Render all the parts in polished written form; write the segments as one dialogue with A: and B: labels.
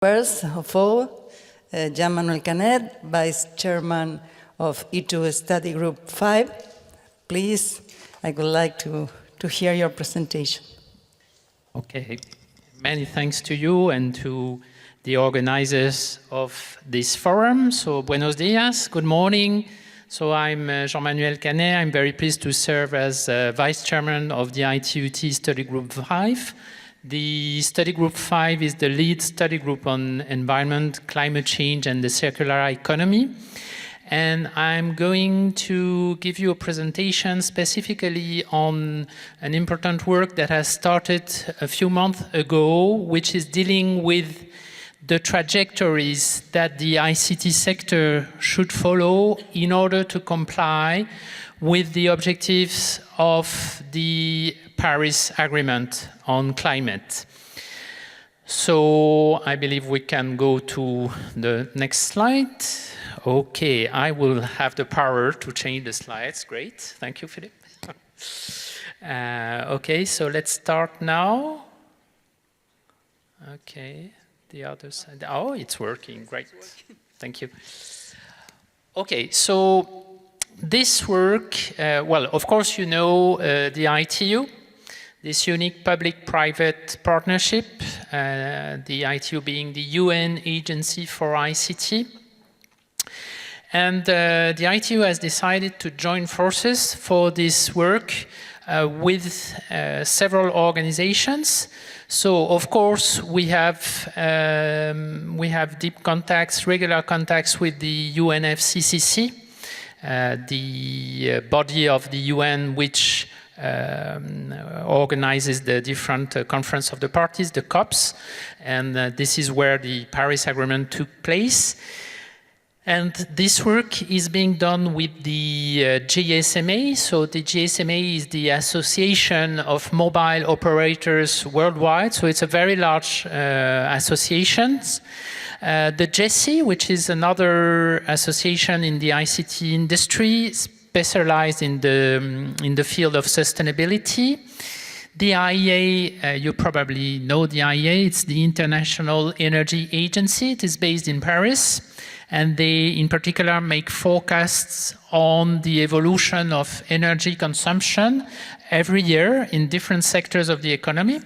A: First of all, Jean-Manuel Canet, Vice Chairman of E2 Study Group 5. Please, I would like to hear your presentation.
B: Okay, many thanks to you and to the organizers of this forum. So, buenos dias, good morning. So I'm Jean-Manuel Canet. I'm very pleased to serve as Vice Chairman of the ITUT Study Group 5. The Study Group 5 is the lead study group on environment, climate change, and the circular economy. And I'm going to give you a presentation specifically on an important work that has started a few months ago, which is dealing with the trajectories that the ICT sector should follow in order to comply with the objectives of the Paris Agreement on climate. So I believe we can go to the next slide. Okay, I will have the power to change the slides. Great, thank you, Philippe. Okay, so let's start now. Okay, the other side. Oh, it's working, great. Thank you. Okay, so this work, well, of course you know the ITU, this unique public-private partnership, the ITU being the UN agency for ICT. And the ITU has decided to join forces for this work with several organizations. So, of course, we have deep contacts, regular contacts with the UNFCCC, the body of the UN which organizes the different conference of the parties, the COPs, and this is where the Paris Agreement took place. And this work is being done with the GSMA. So the GSMA is the Association of Mobile Operators Worldwide. So it's a very large association. The GeSI, which is another association in the ICT industry, specialized in the field of sustainability. The IEA, you probably know the IEA, it's the International Energy Agency. It is based in Paris. And they, in particular, make forecasts on the evolution of energy consumption every year in different sectors of the economy.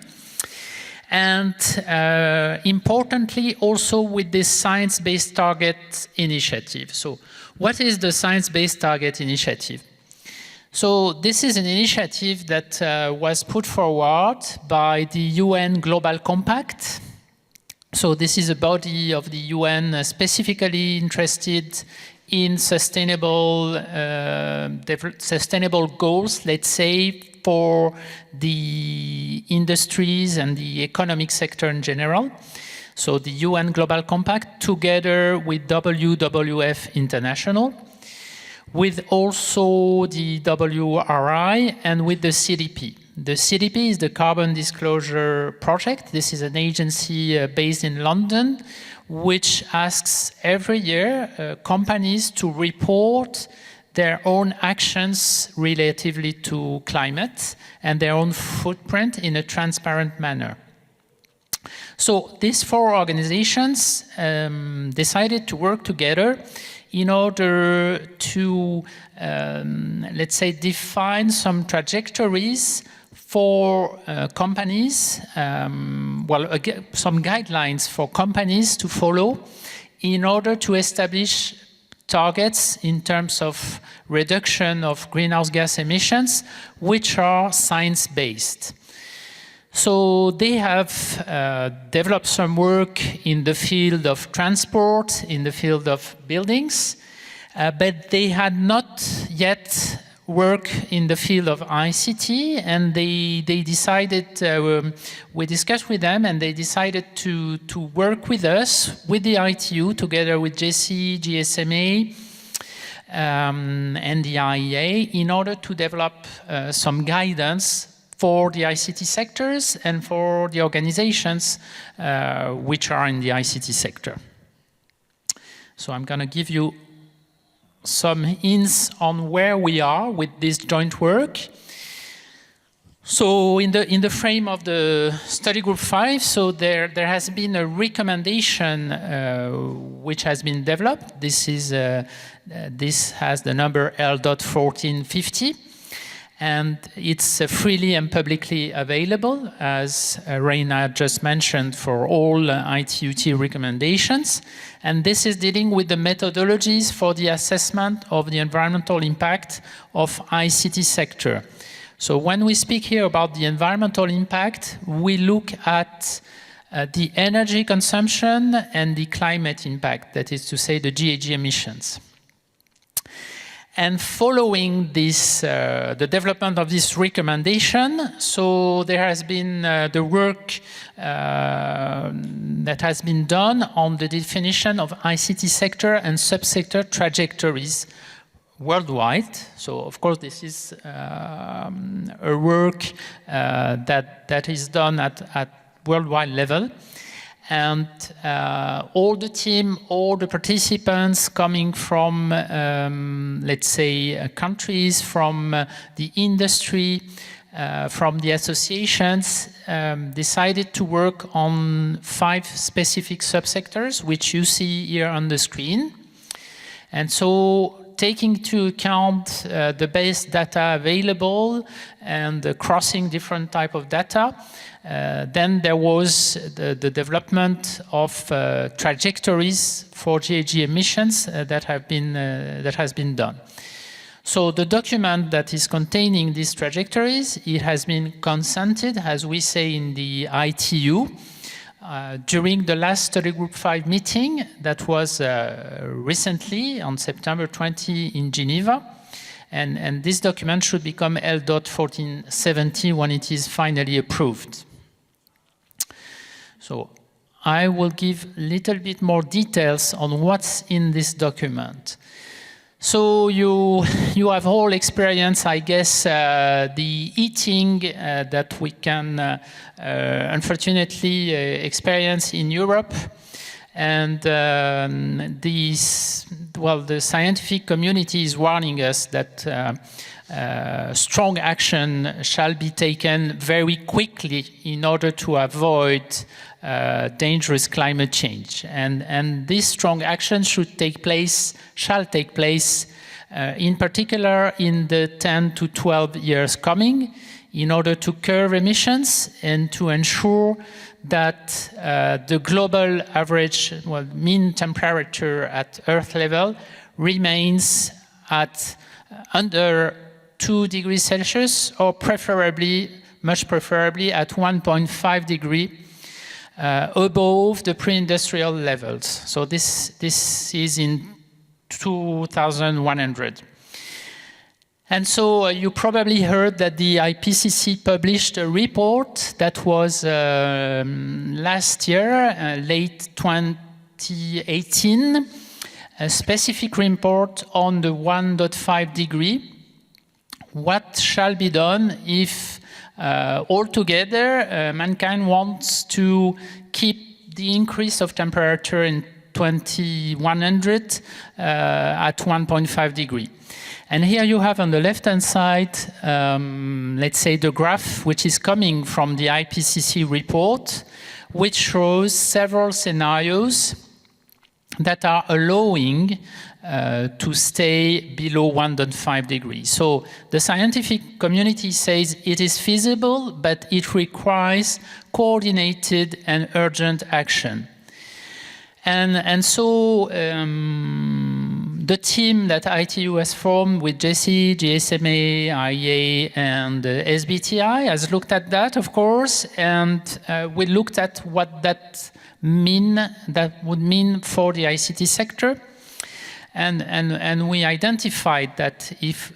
B: And importantly, also with this Science-Based Target Initiative. So what is the Science-Based Target Initiative? So this is an initiative that was put forward by the UN Global Compact. So this is a body of the UN specifically interested in sustainable goals, let's say, for the industries and the economic sector in general. So the UN Global Compact together with WWF International, with also the WRI and with the CDP. The CDP is the Carbon Disclosure Project. This is an agency based in London, which asks every year companies to report their own actions relatively to climate and their own footprint in a transparent manner. So these four organizations decided to work together in order to, let's say, define some trajectories for companies, some guidelines for companies to follow in order to establish targets in terms of reduction of greenhouse gas emissions, which are science-based. So they have developed some work in the field of transport, in the field of buildings, but they had not yet work in the field of ICT, and they decided, we discussed with them, and they decided to work with us, with the ITU, together with GSI, GSMA, and the IEA, in order to develop some guidance for the ICT sectors and for the organizations which are in the ICT sector. So I'm going to give you some hints on where we are with this joint work. So in the frame of the study group 5, so there has been a recommendation which has been developed. This has the number L.1450, and it's freely and publicly available, as Reina just mentioned, for all ITUT recommendations. And this is dealing with the methodologies for the assessment of the environmental impact of ICT sector. So when we speak here about the environmental impact, we look at the energy consumption and the climate impact, that is to say the GHG emissions. And following this, the development of this recommendation, so there has been the work that has been done on the definition of ICT sector and subsector trajectories worldwide. So of course this is a work that is done at worldwide level. And all the team, all the participants coming from, let's say, countries, from the industry, from the associations, decided to work on 5 specific subsectors, which you see here on the screen. And so, taking into account the base data available and crossing different type of data, then there was the development of trajectories for GHG emissions that has been done. So the document that is containing these trajectories, it has been consented, as we say in the ITU, during the last study group 5 meeting that was recently on September 20 in Geneva. And this document should become L.1470 when it is finally approved. So I will give a little bit more details on what's in this document. So you have all experienced, I guess, the heating that we can unfortunately experience in Europe. And the scientific community is warning us that strong action shall be taken very quickly in order to avoid dangerous climate change. And this strong action shall take place in particular in the 10 to 12 years coming, in order to curb emissions and to ensure that the global average, mean temperature at Earth level remains at under 2 degrees Celsius, or preferably, much preferably, at 1.5 degrees above the pre-industrial levels. So this is in 2100. And so you probably heard that the IPCC published a report that was last year, late 2018, a specific report on the 1.5 degree. What shall be done if altogether mankind wants to keep the increase of temperature in 2100 at 1.5 degree. And here you have on the left-hand side, let's say the graph, which is coming from the IPCC report, which shows several scenarios that are allowing to stay below 1.5 degrees. So the scientific community says it is feasible, but it requires coordinated and urgent action. And so the team that ITU has formed with GeSI, GSMA, IEA, and SBTi has looked at that, of course, and we looked at what that would mean for the ICT sector. And we identified that if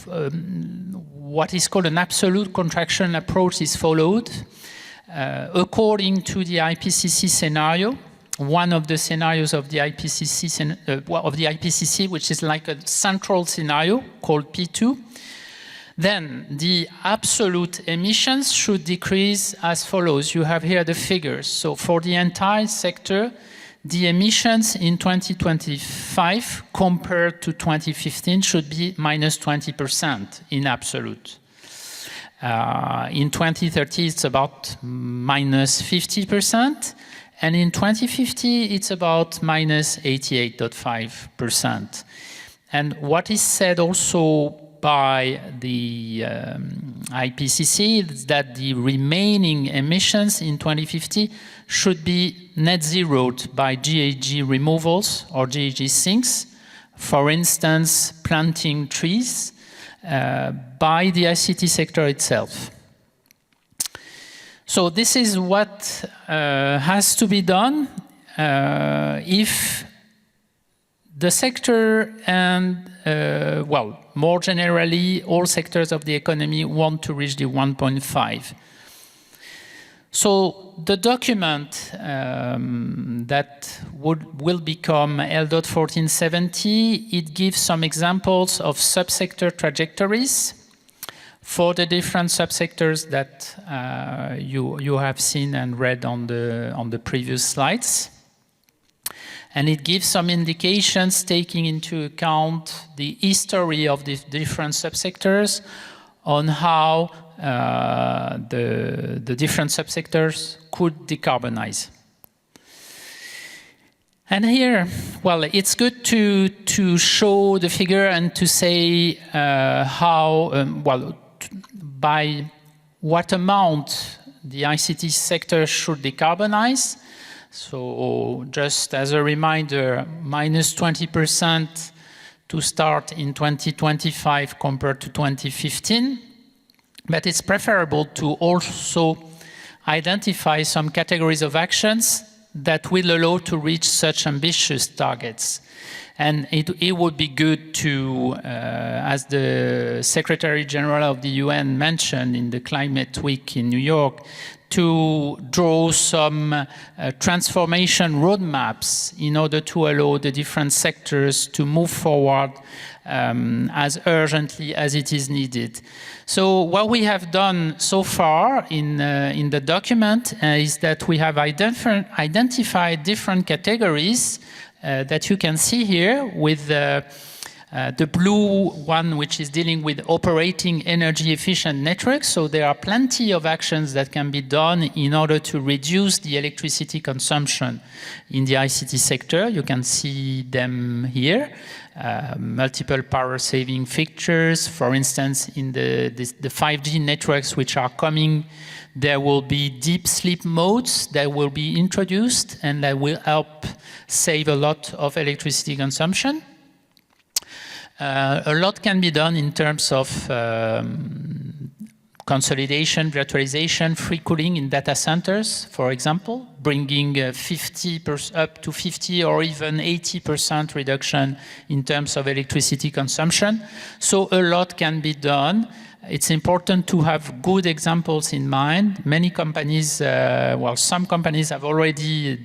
B: what is called an absolute contraction approach is followed, according to the IPCC scenario, one of the scenarios of the IPCC, which is like a central scenario called P2, then the absolute emissions should decrease as follows. You have here the figures. So for the entire sector, the emissions in 2025 compared to 2015 should be minus 20% in absolute. In 2030, it's about minus 50%. And in 2050, it's about minus 88.5%. And what is said also by the IPCC is that the remaining emissions in 2050 should be net zeroed by GHG removals or GHG sinks. For instance, planting trees by the ICT sector itself. So this is what has to be done if the sector and, well, more generally, all sectors of the economy want to reach the 1.5. So the document that will become LDOT 1470, it gives some examples of subsector trajectories for the different subsectors that you have seen and read on the previous slides. And it gives some indications taking into account the history of the different subsectors on how the different subsectors could decarbonize. And here, well, it's good to show the figure and to say how, well, by what amount the ICT sector should decarbonize. So just as a reminder, minus 20% to start in 2025 compared to 2015. But it's preferable to also identify some categories of actions that will allow to reach such ambitious targets. And it would be good to, as the Secretary General of the UN mentioned in the Climate Week in New York, to draw some transformation roadmaps in order to allow the different sectors to move forward as urgently as it is needed. So what we have done so far in the document is that we have identified different categories that you can see here with the blue one, which is dealing with operating energy efficient networks. So there are plenty of actions that can be done in order to reduce the electricity consumption in the ICT sector. You can see them here. Multiple power saving features. For instance, in the 5G networks which are coming, there will be deep sleep modes that will be introduced and that will help save a lot of electricity consumption. A lot can be done in terms of consolidation, virtualization, free cooling in data centers, for example, bringing up to 50 or even 80% reduction in terms of electricity consumption. So a lot can be done. It's important to have good examples in mind. Many companies, well, some companies have already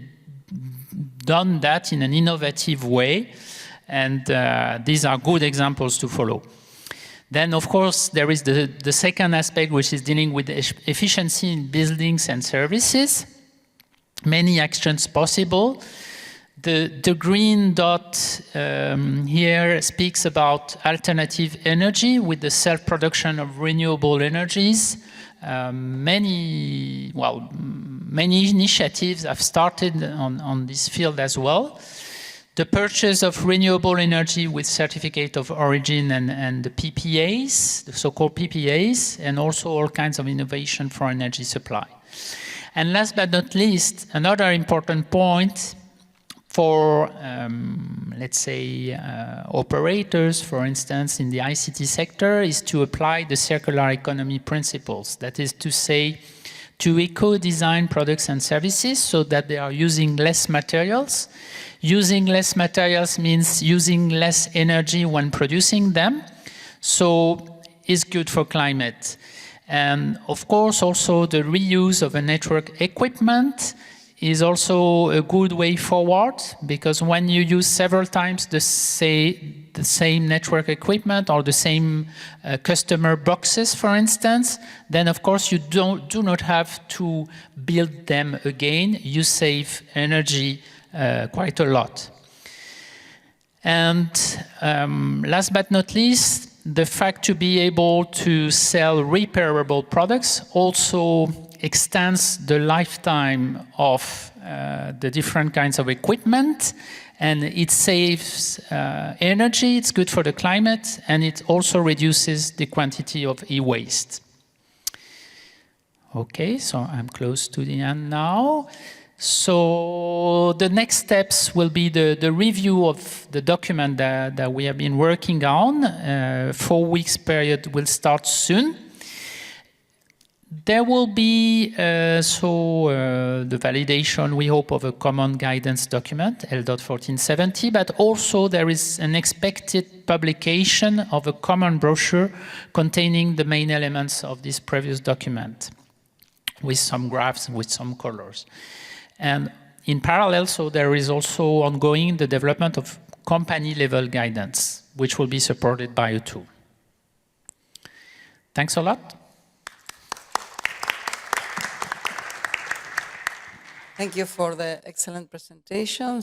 B: done that in an innovative way. And these are good examples to follow. Then, of course, there is the second aspect, which is dealing with efficiency in buildings and services. Many actions possible. The green dot here speaks about alternative energy with the self-production of renewable energies. Many initiatives have started on this field as well. The purchase of renewable energy with certificate of origin and the PPAs, the so-called PPAs, and also all kinds of innovation for energy supply. And last but not least, another important point for, let's say, operators, for instance, in the ICT sector, is to apply the circular economy principles. That is to say, to eco-design products and services so that they are using less materials. Using less materials means using less energy when producing them. So it's good for climate. And of course, also the reuse of a network equipment is also a good way forward, because when you use several times the same network equipment or the same customer boxes, for instance, then of course you do not have to build them again. You save energy quite a lot. And last but not least, the fact to be able to sell repairable products also extends the lifetime of the different kinds of equipment, and it saves energy, it's good for the climate, and it also reduces the quantity of e-waste. Okay, so I'm close to the end now. So the next steps will be the review of the document that we have been working on. 4 weeks period will start soon. There will be the validation, we hope, of a common guidance document, L.1470, but also there is an expected publication of a common brochure containing the main elements of this previous document, with some graphs, with some colors. And in parallel, so there is also ongoing the development of company-level guidance, which will be supported by you too. Thanks a lot.
A: Thank you for the excellent presentation.